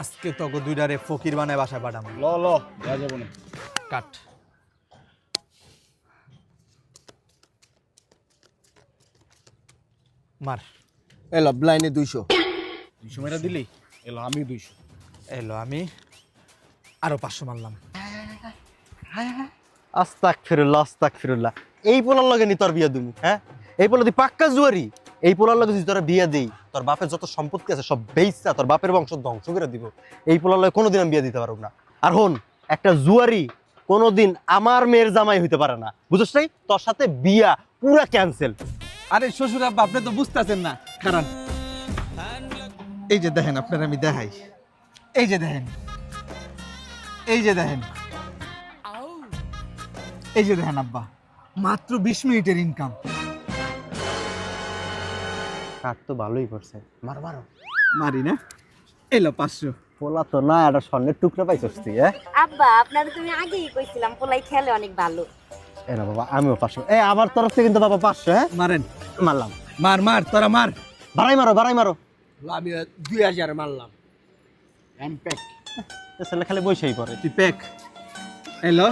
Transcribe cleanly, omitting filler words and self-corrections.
আজকে তোকে দুইটারে ফকির বানায় বাসা পাঠাম। ল ল দেওয়া যাবে না। কাট। মার। এলো ব্লাইনে 200 200 মেরা দিলি এলো আমি 200। এলো আমি আরো 500 মারলাম। আস্তাগফিরুল্লাহ এই পোলার লগে নি তোর বিয়া দিমু হ্যাঁ এই পোলা দি পাক্কা জুয়ারি এই পোলার লগে যদি তোরা বিয়া দেই তোর বাপের যত সম্পত্তি আছে সব বেইচ্ছা তোর বাপের বংশ ধ্বংস করে দিব এই পোলার লগে কোনোদিন আমি বিয়া দিতে পারব না আর হন একটা জুয়ারি কোনোদিন আমার মেয়ের জামাই হইতে পারে না বুঝছস নাই তোর সাথে বিয়া পুরা ক্যান্সেল আরে শ্বশুর আব্বা আপনি তো বুঝতেছেন না, কারণ এই যে দেখেন আপনার আমি দেখাই, এই যে দেখেন, এই যে দেখেন, এই যে দেখেন আব্বা মাত্র 20 মিনিটের ইনকাম। কাট তো ভালোই করছে মারো মারো মারি না এলো 500। পোলা তো না একটা স্বর্ণের টুকরা পাইছস তুই হ্যাঁ আব্বা আপনারা তুমি আগেই কইছিলাম পোলাই খেলে অনেক ভালো। এ না বাবা আমিও 500 আমার তরফ থেকে কিন্তু বাবা 500 হ্যাঁ মারেন, মারলাম মার মার তোরা মার। বাড়াই মারো আমি 2000 মারলাম। ছেলে খালি বসেই পড়ে তুই প্যাক এলো